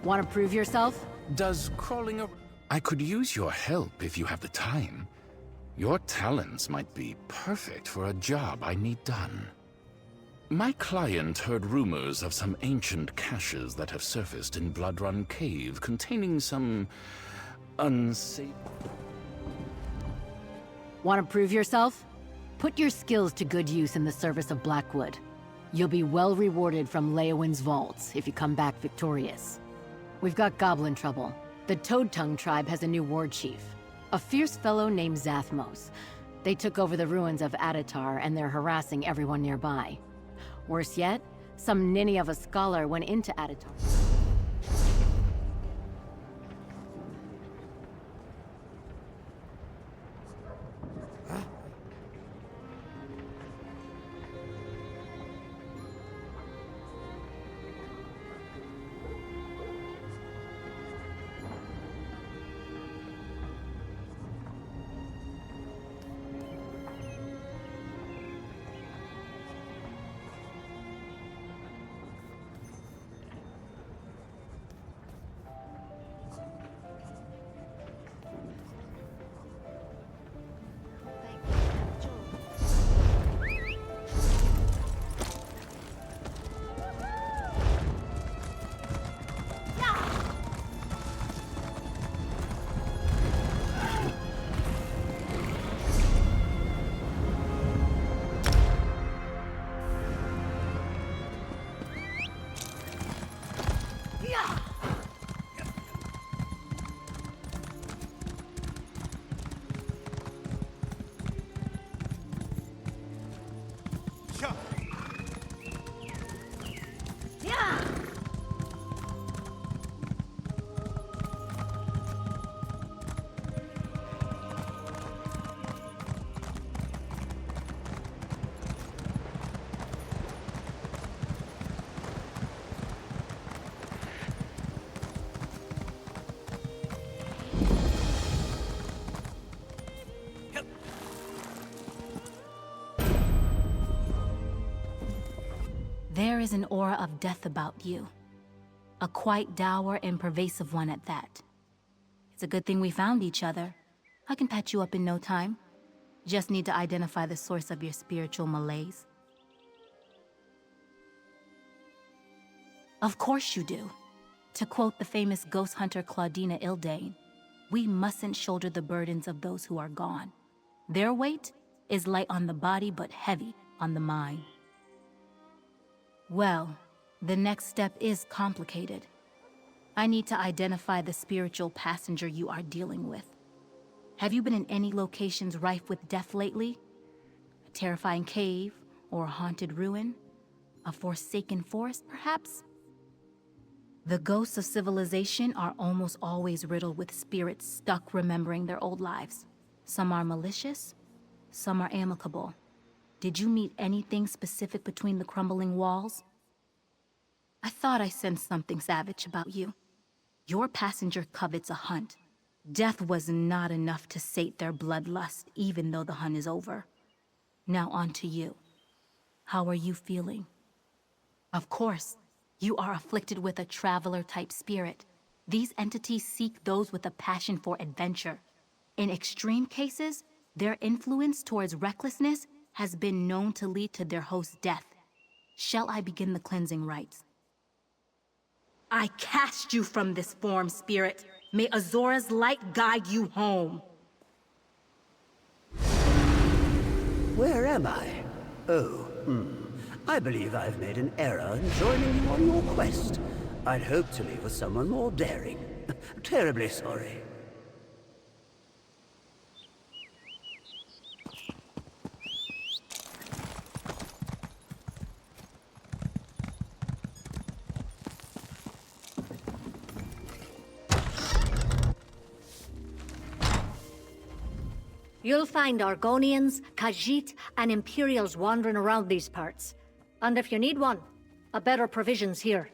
Want to prove yourself? Does crawling a... I could use your help if you have the time. Your talents might be perfect for a job I need done. My client heard rumors of some ancient caches that have surfaced in Bloodrun Cave containing some... unsafe... Want to prove yourself? Put your skills to good use in the service of Blackwood. You'll be well rewarded from Leowin's vaults if you come back victorious. We've got goblin trouble. The Toad Tongue tribe has a new war chief, a fierce fellow named Zathmos. They took over the ruins of Adatar and they're harassing everyone nearby. Worse yet, some ninny of a scholar went into Adatar. There is an aura of death about you. A quite dour and pervasive one at that. It's a good thing we found each other. I can patch you up in no time. Just need to identify the source of your spiritual malaise. Of course you do. To quote the famous ghost hunter Claudina Ildane, we mustn't shoulder the burdens of those who are gone. Their weight is light on the body but heavy on the mind. Well, the next step is complicated. I need to identify the spiritual passenger you are dealing with. Have you been in any locations rife with death lately? A terrifying cave or a haunted ruin? A forsaken forest, perhaps? The ghosts of civilization are almost always riddled with spirits stuck remembering their old lives. Some are malicious, some are amicable. Did you meet anything specific between the crumbling walls? I thought I sensed something savage about you. Your passenger covets a hunt. Death was not enough to sate their bloodlust, even though the hunt is over. Now on to you. How are you feeling? Of course, you are afflicted with a traveler-type spirit. These entities seek those with a passion for adventure. In extreme cases, their influence towards recklessness has been known to lead to their host's death. Shall I begin the cleansing rites? I cast you from this form, spirit. May Azora's light guide you home. Where am I? Oh, I believe I've made an error in joining you on your quest. I'd hoped to leave with someone more daring. Terribly sorry. You'll find Argonians, Khajiit, and Imperials wandering around these parts. And if you need one, a better provision's here.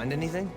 Find anything?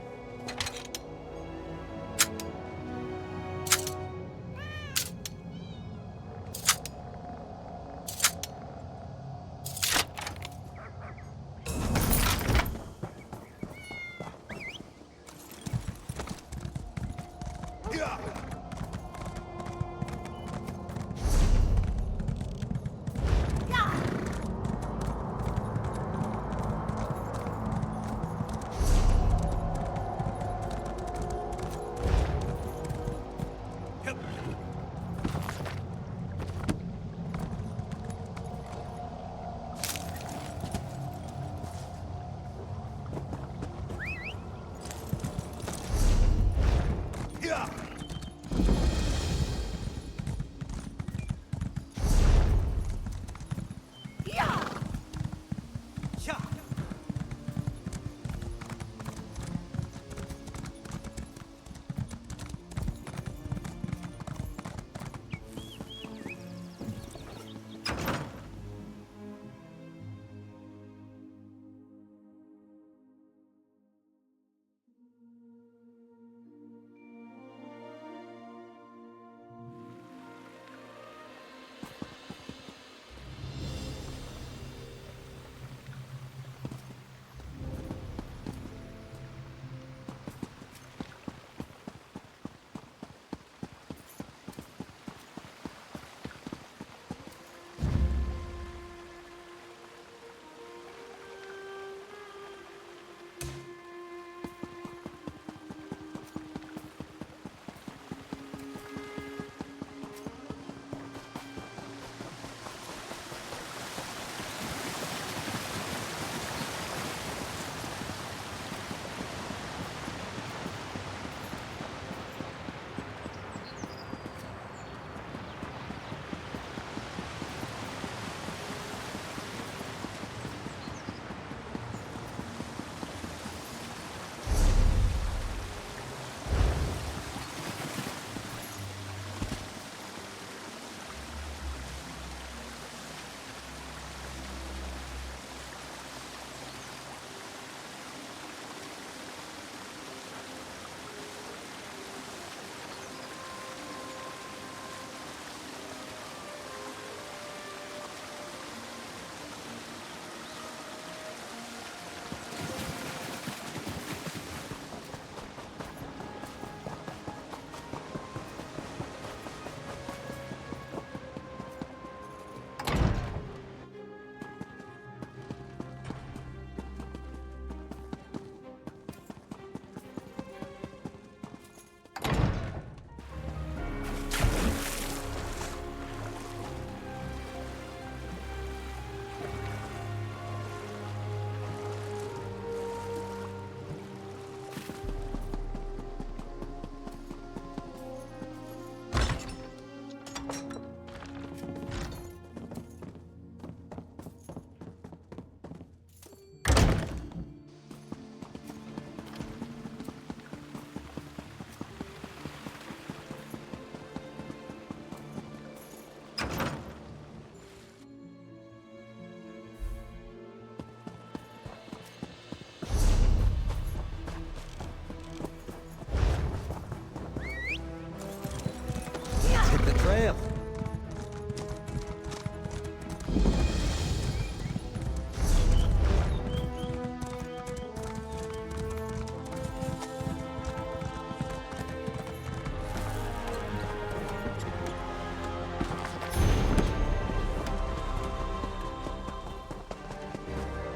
Trail.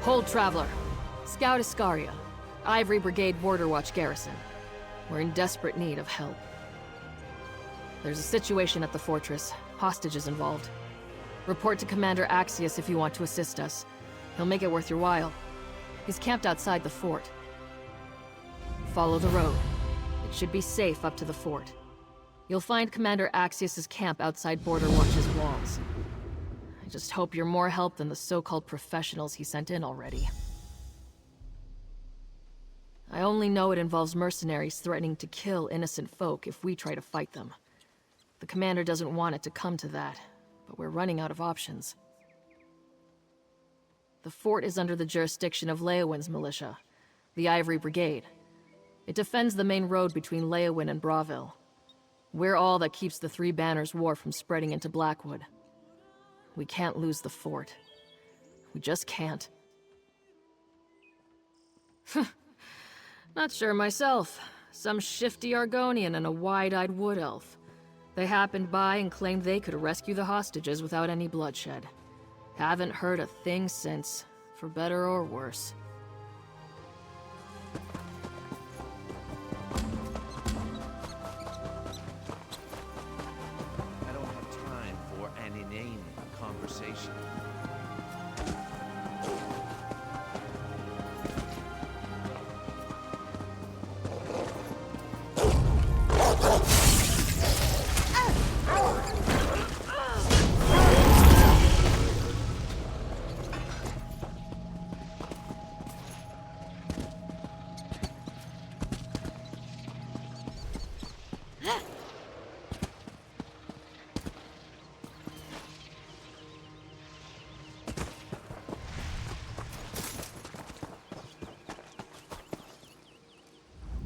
Hold, Traveler. Scout Iscaria. Ivory Brigade Border Watch Garrison. We're in desperate need of help. There's a situation at the fortress. Hostages involved. Report to Commander Axius if you want to assist us. He'll make it worth your while. He's camped outside the fort. Follow the road. It should be safe up to the fort. You'll find Commander Axius's camp outside Border Watch's walls. I just hope you're more help than the so-called professionals he sent in already. I only know it involves mercenaries threatening to kill innocent folk if we try to fight them. The commander doesn't want it to come to that, but we're running out of options. The fort is under the jurisdiction of Leowin's militia, the Ivory Brigade. It defends the main road between Leowin and Bravil. We're all that keeps the Three Banners War from spreading into Blackwood. We can't lose the fort. We just can't. Not sure myself. Some shifty Argonian and a wide-eyed wood elf. They happened by and claimed they could rescue the hostages without any bloodshed. Haven't heard a thing since, for better or worse. I don't have time for an inane conversation.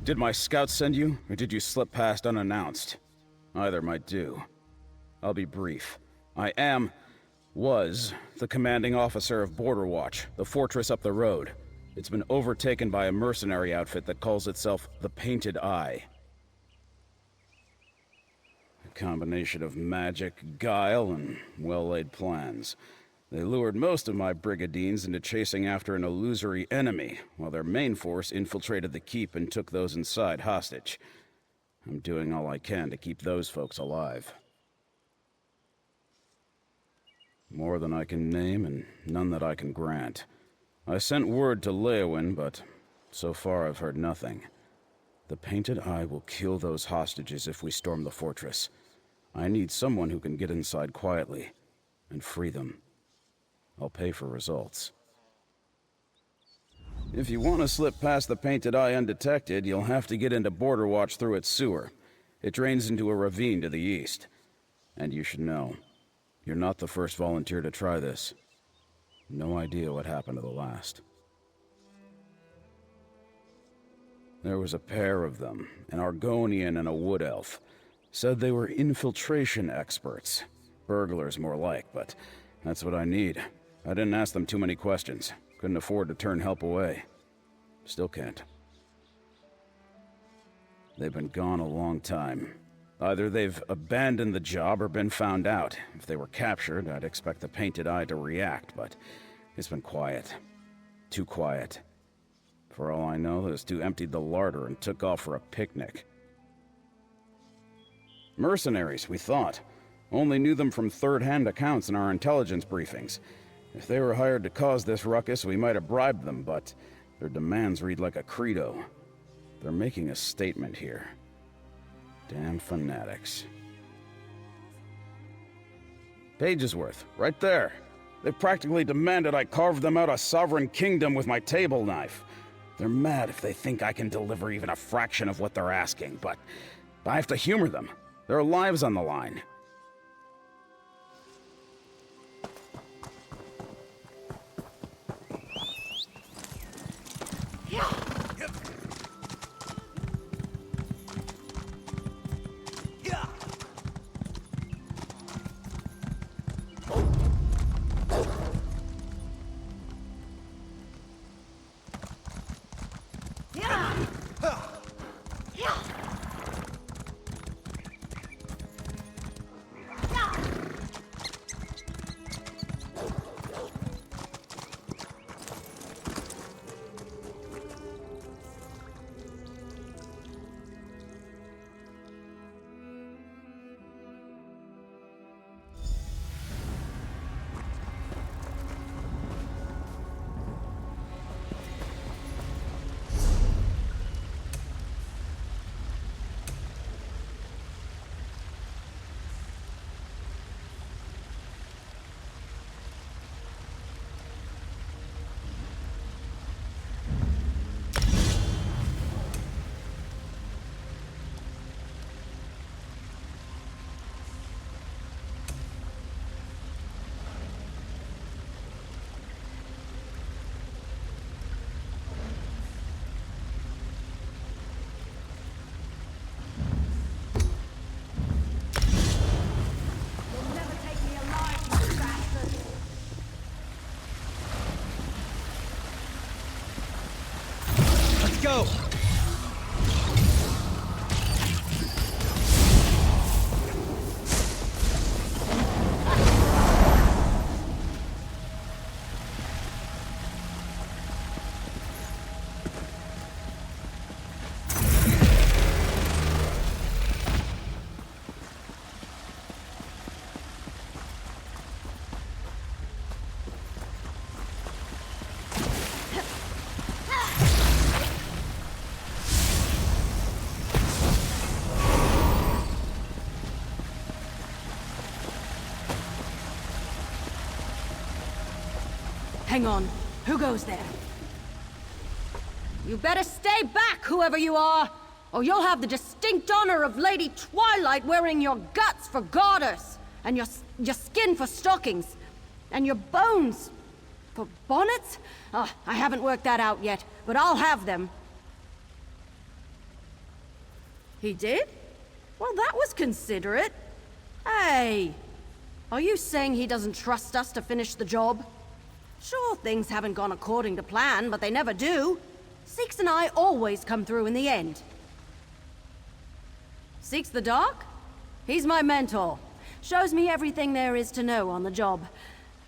Did my scouts send you, or did you slip past unannounced? Either might do. I'll be brief. I was the commanding officer of Border Watch, the fortress up the road. It's been overtaken by a mercenary outfit that calls itself the Painted Eye. A combination of magic, guile, and well-laid plans. They lured most of my brigadines into chasing after an illusory enemy, while their main force infiltrated the keep and took those inside hostage. I'm doing all I can to keep those folks alive. More than I can name, and none that I can grant. I sent word to Leowin, but so far I've heard nothing. The Painted Eye will kill those hostages if we storm the fortress. I need someone who can get inside quietly and free them. I'll pay for results. If you want to slip past the Painted Eye undetected, you'll have to get into Border Watch through its sewer. It drains into a ravine to the east. And you should know, you're not the first volunteer to try this. No idea what happened to the last. There was a pair of them, an Argonian and a wood elf. Said they were infiltration experts. Burglars more like, but that's what I need. I didn't ask them too many questions. Couldn't afford to turn help away. Still can't. They've been gone a long time. Either they've abandoned the job or been found out. If they were captured, I'd expect the Painted Eye to react, but it's been quiet. Too quiet. For all I know, those two emptied the larder and took off for a picnic. Mercenaries, we thought. Only knew them from third-hand accounts in our intelligence briefings. If they were hired to cause this ruckus, we might have bribed them, but their demands read like a credo. They're making a statement here. Damn fanatics. Pages worth, right there. They practically demanded I carve them out a sovereign kingdom with my table knife. They're mad if they think I can deliver even a fraction of what they're asking, but I have to humor them. Their lives on the line. Hang on. Who goes there? You better stay back, whoever you are, or you'll have the distinct honor of Lady Twilight wearing your guts for garters, and your skin for stockings, and your bones for bonnets? Oh, I haven't worked that out yet, but I'll have them. He did? Well, that was considerate. Hey, are you saying he doesn't trust us to finish the job? Sure, things haven't gone according to plan, but they never do. Seeks and I always come through in the end. Seeks the Dark? He's my mentor. Shows me everything there is to know on the job.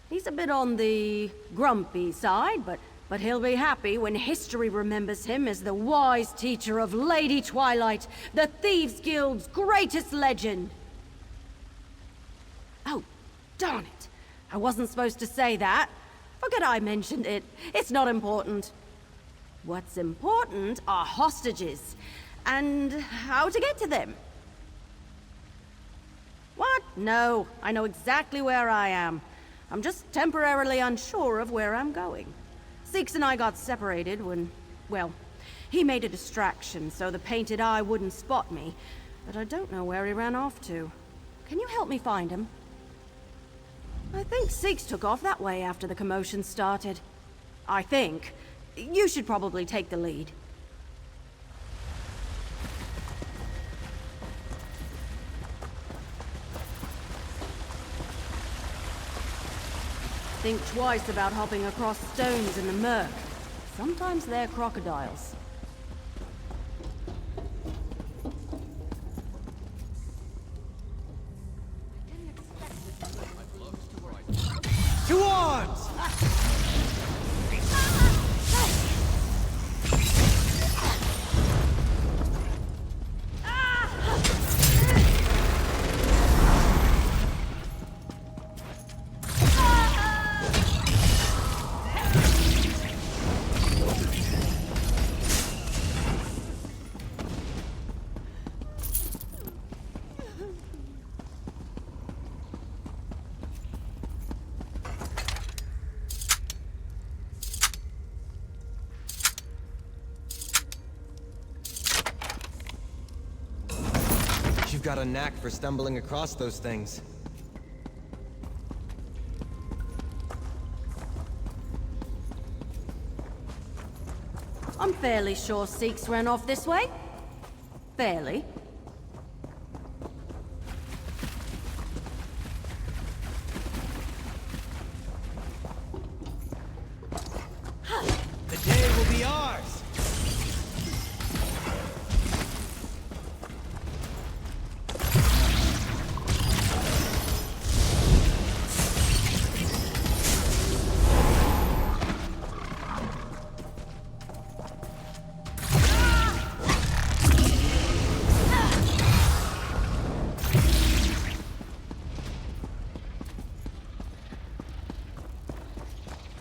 He's a bit on the grumpy side, but he'll be happy when history remembers him as the wise teacher of Lady Twilight, the Thieves' Guild's greatest legend. Oh, darn it. I wasn't supposed to say that. Forget I mentioned it. It's not important. What's important are hostages, and how to get to them. What? No, I know exactly where I am. I'm just temporarily unsure of where I'm going. Seeks and I got separated when, well, he made a distraction so the painted eye wouldn't spot me, but I don't know where he ran off to. Can you help me find him? I think Seeks took off that way after the commotion started. I think. You should probably take the lead. Think twice about hopping across stones in the murk. Sometimes they're crocodiles. To arms! You've got a knack for stumbling across those things. I'm fairly sure Seeks ran off this way. Fairly. The day will be ours!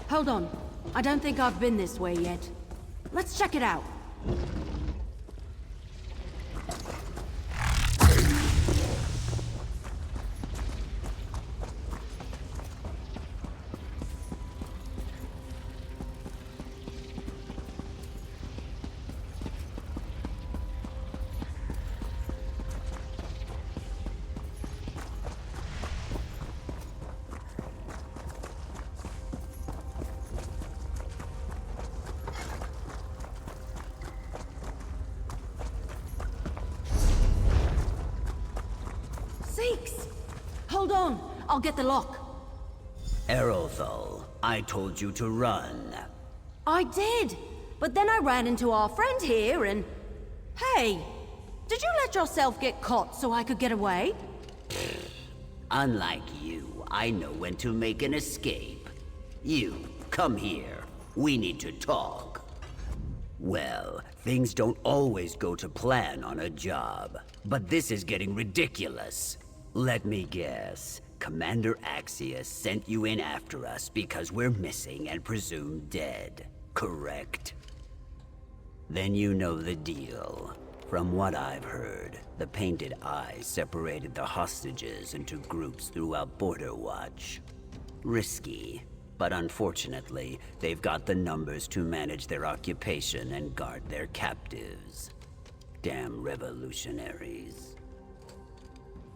Hold on. I don't think I've been this way yet. Let's check it out. Seeks! Hold on, I'll get the lock. Erothal, I told you to run. I did, but then I ran into our friend here and... Hey, did you let yourself get caught so I could get away? Unlike you, I know when to make an escape. You, come here. We need to talk. Well, things don't always go to plan on a job, but this is getting ridiculous. Let me guess. Commander Axius sent you in after us because we're missing and presumed dead, correct? Then you know the deal. From what I've heard, the Painted Eye separated the hostages into groups throughout Border Watch. Risky, but unfortunately, they've got the numbers to manage their occupation and guard their captives. Damn revolutionaries.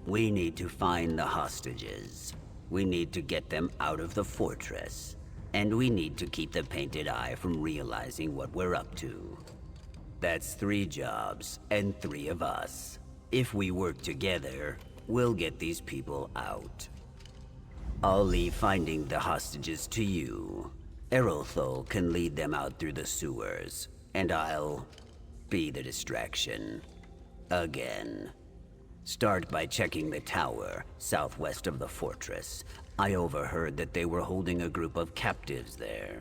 We need to find the hostages. We need to get them out of the fortress. And we need to keep the Painted Eye from realizing what we're up to. That's 3 jobs, and 3 of us. If we work together, we'll get these people out. I'll leave finding the hostages to you. Errolthal can lead them out through the sewers, and I'll be the distraction. Again. Start by checking the tower, southwest of the fortress. I overheard that they were holding a group of captives there.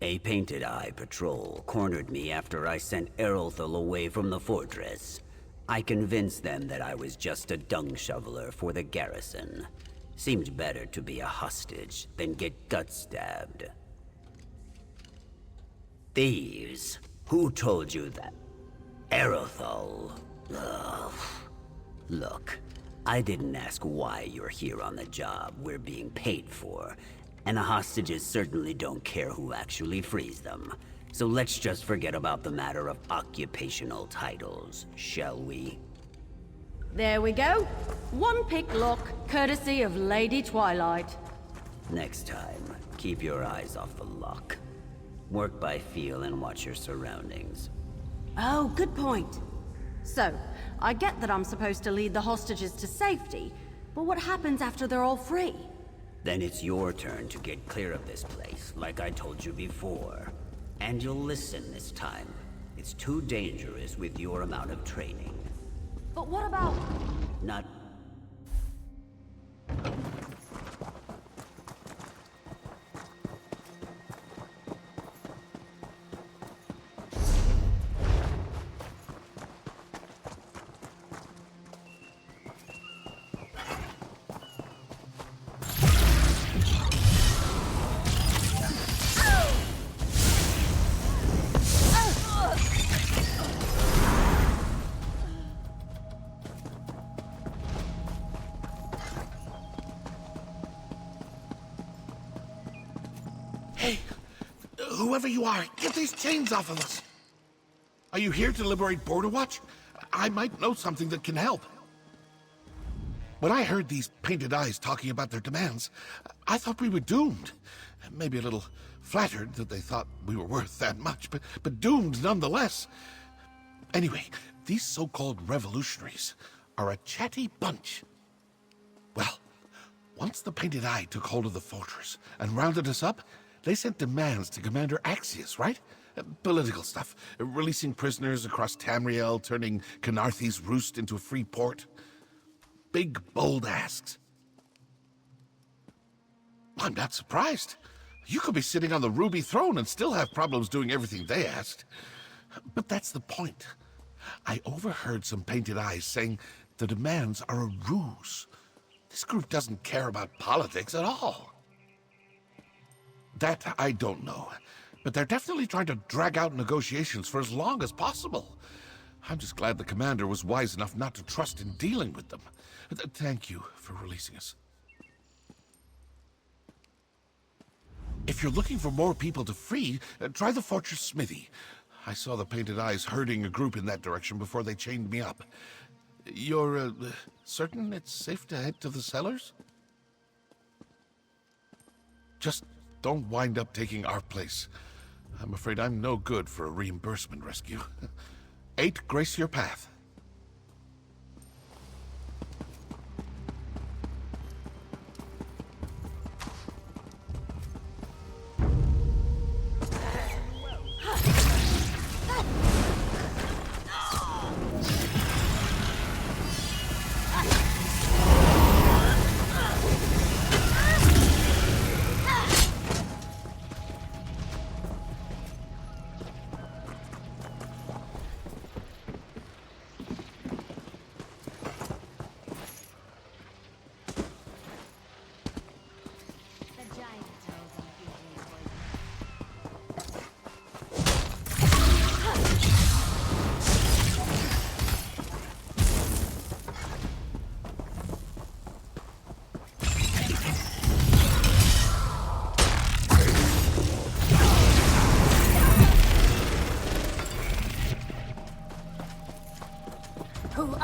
A Painted Eye patrol cornered me after I sent Errolthal away from the fortress. I convinced them that I was just a dung shoveler for the garrison. Seemed better to be a hostage than get gut stabbed. Thieves? Who told you that? Errolthal. Ugh. Look, I didn't ask why you're here on the job we're being paid for, and the hostages certainly don't care who actually frees them. So let's just forget about the matter of occupational titles, shall we? There we go. One pick lock, courtesy of Lady Twilight. Next time, keep your eyes off the lock. Work by feel and watch your surroundings. Oh, good point. So, I get that I'm supposed to lead the hostages to safety, but what happens after they're all free? Then it's your turn to get clear of this place, like I told you before. And you'll listen this time. It's too dangerous with your amount of training. But what about... Not... Hey, whoever you are, get these chains off of us. Are you here to liberate Border Watch? I might know something that can help. When I heard these Painted Eyes talking about their demands, I thought we were doomed. Maybe a little flattered that they thought we were worth that much, but doomed nonetheless. Anyway, these so-called revolutionaries are a chatty bunch. Well, once the Painted Eye took hold of the fortress and rounded us up, they sent demands to Commander Axius, right? Political stuff. Releasing prisoners across Tamriel, turning Canarthy's roost into a free port. Big, bold asks. I'm not surprised. You could be sitting on the Ruby Throne and still have problems doing everything they asked. But that's the point. I overheard some Painted Eyes saying the demands are a ruse. This group doesn't care about politics at all. That I don't know, but they're definitely trying to drag out negotiations for as long as possible. I'm just glad the commander was wise enough not to trust in dealing with them. Thank you for releasing us. If you're looking for more people to free, try the Fortress Smithy. I saw the Painted Eyes herding a group in that direction before they chained me up. You're certain it's safe to head to the cellars? Just don't wind up taking our place. I'm afraid I'm no good for a reimbursement rescue. 8, grace your path.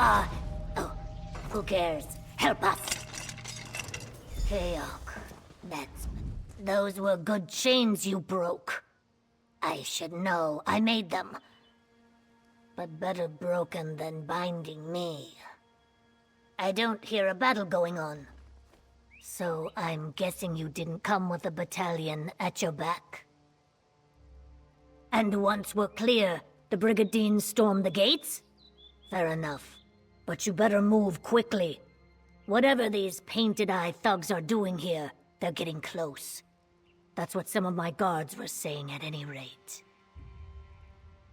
Oh, who cares? Help us! Hayok, those were good chains you broke. I should know, I made them. But better broken than binding me. I don't hear a battle going on. So I'm guessing you didn't come with a battalion at your back. And once we're clear, the Brigadines storm the gates? Fair enough. But you better move quickly. Whatever these painted-eye thugs are doing here, they're getting close. That's what some of my guards were saying at any rate.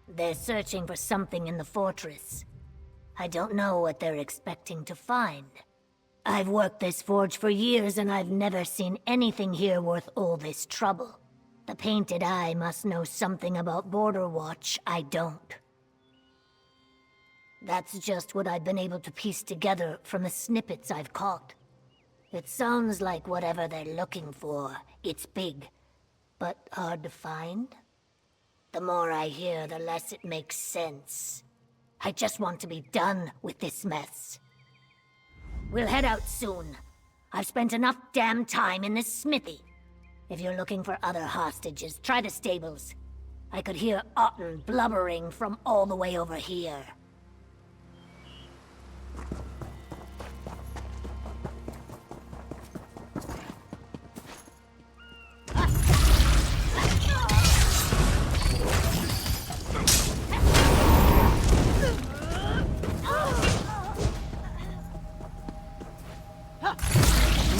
They're searching for something in the fortress. I don't know what they're expecting to find. I've worked this forge for years and I've never seen anything here worth all this trouble. The Painted Eye must know something about Border Watch I don't. That's just what I've been able to piece together from the snippets I've caught. It sounds like whatever they're looking for, it's big, but hard to find. The more I hear, the less it makes sense. I just want to be done with this mess. We'll head out soon. I've spent enough damn time in this smithy. If you're looking for other hostages, try the stables. I could hear Otten blubbering from all the way over here.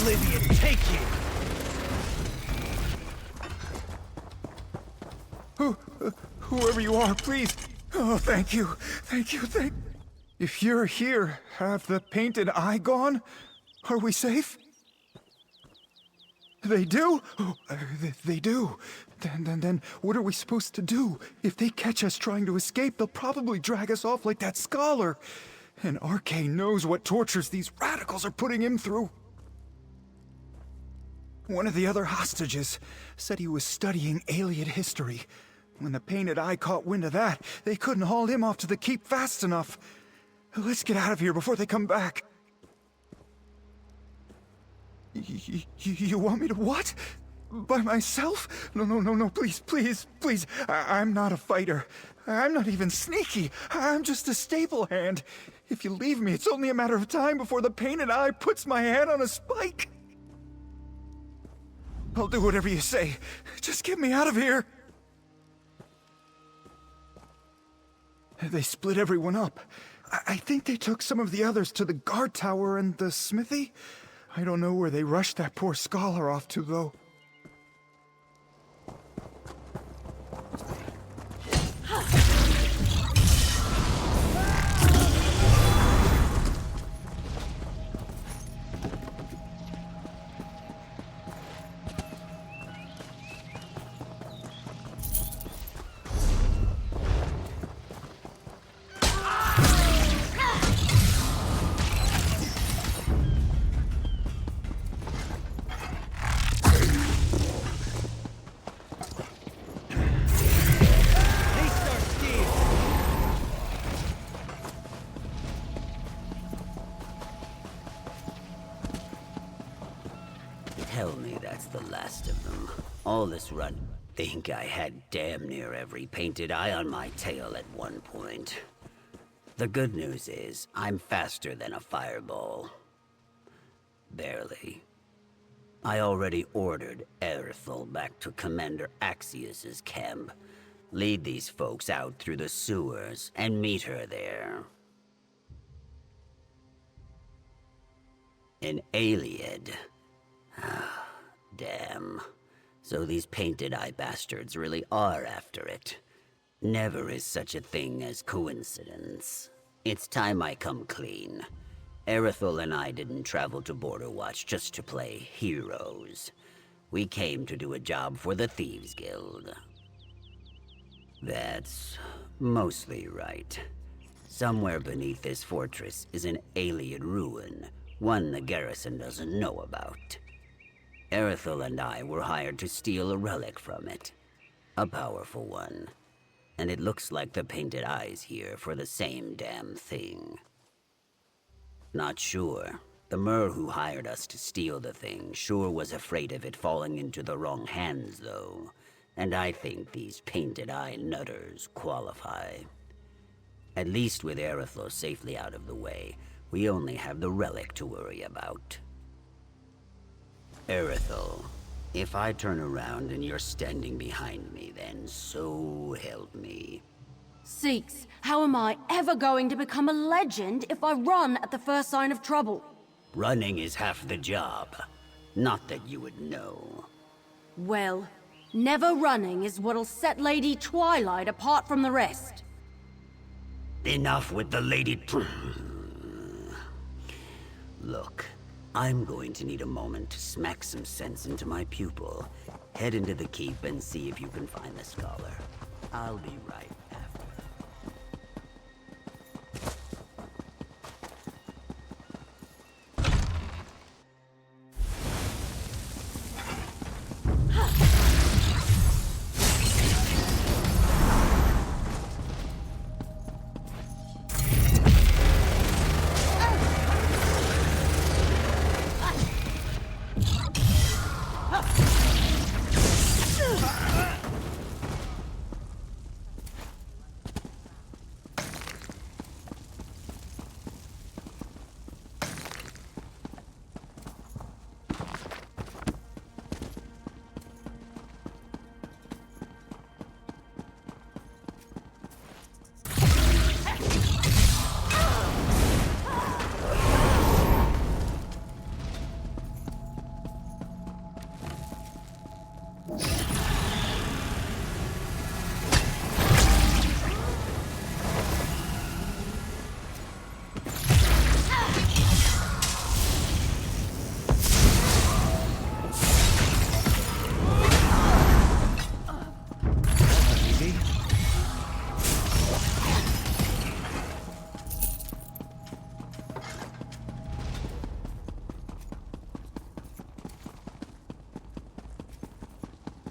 Lydia, take it! Whoever you are, please. Oh, thank you. If you're here, have the Painted Eye gone? Are we safe? They do? Oh, they do. Then what are we supposed to do? If they catch us trying to escape, they'll probably drag us off like that scholar. And RK knows what tortures these radicals are putting him through. One of the other hostages said he was studying alien history. When the Painted Eye caught wind of that, they couldn't haul him off to the keep fast enough. Let's get out of here before they come back. You want me to what? By myself? No, please. I'm not a fighter. I'm not even sneaky. I'm just a staple hand. If you leave me, it's only a matter of time before the Painted Eye puts my head on a spike. I'll do whatever you say. Just get me out of here. They split everyone up. I think they took some of the others to the guard tower and the smithy. I don't know where they rushed that poor scholar off to, though. Tell me that's the last of them. All this run. Think I had damn near every Painted Eye on my tail at one point. The good news is, I'm faster than a fireball. Barely. I already ordered Erithel back to Commander Axius's camp. Lead these folks out through the sewers and meet her there. An Aliad. Damn. So these Painted Eye bastards really are after it. Never is such a thing as coincidence. It's time I come clean. Erithel and I didn't travel to Border Watch just to play heroes. We came to do a job for the Thieves Guild. That's mostly right. Somewhere beneath this fortress is an alien ruin, one the garrison doesn't know about. Erithel and I were hired to steal a relic from it. A powerful one. And it looks like the Painted Eye's here for the same damn thing. Not sure. The Mer who hired us to steal the thing sure was afraid of it falling into the wrong hands, though. And I think these painted-eye nutters qualify. At least with Erithlo safely out of the way, we only have the relic to worry about. Erithlo, if I turn around and you're standing behind me, then so help me. Seeks, how am I ever going to become a legend if I run at the first sign of trouble? Running is half the job. Not that you would know. Well, never running is what'll set Lady Twilight apart from the rest. Enough with the Lady... Look, I'm going to need a moment to smack some sense into my pupil. Head into the keep and see if you can find the scholar. I'll be right after.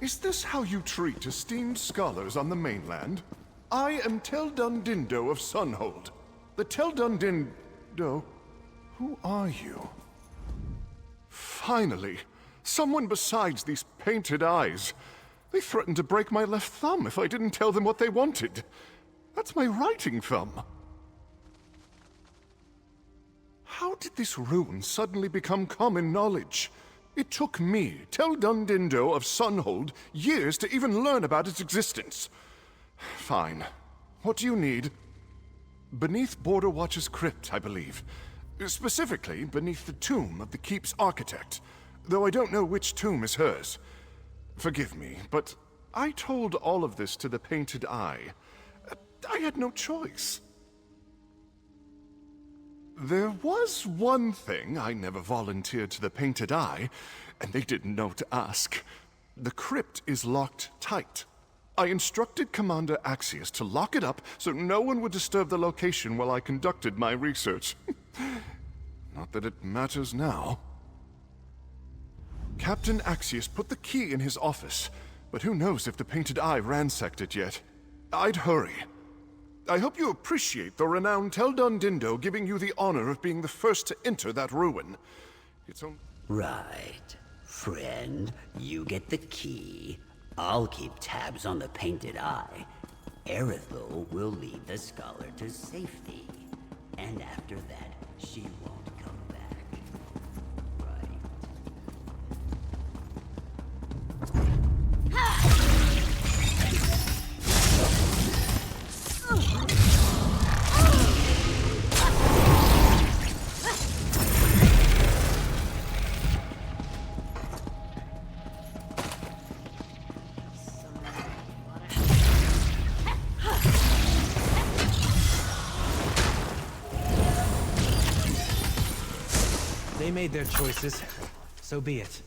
Is this how you treat esteemed scholars on the mainland? I am Tel Dundindo of Sunhold. The Tel Dundindo... Who are you? Finally, someone besides these painted eyes. They threatened to break my left thumb if I didn't tell them what they wanted. That's my writing thumb. How did this rune suddenly become common knowledge? It took me, Tel Dundindo of Sunhold, years to even learn about its existence. Fine. What do you need? Beneath Border Watch's crypt, I believe. Specifically, beneath the tomb of the keep's architect. Though I don't know which tomb is hers. Forgive me, but I told all of this to the Painted Eye. I had no choice. There was one thing I never volunteered to the Painted Eye, and they didn't know to ask. The crypt is locked tight. I instructed Commander Axius to lock it up so no one would disturb the location while I conducted my research. Not that it matters now. Captain Axius put the key in his office, but who knows if the Painted Eye ransacked it yet. I'd hurry. I hope you appreciate the renowned Tel Dundindo giving you the honor of being the first to enter that ruin. It's only... Right. Friend, you get the key. I'll keep tabs on the Painted Eye. Erithlo will lead the scholar to safety. And after that, she won't come back. Right. They made their choices. So be it.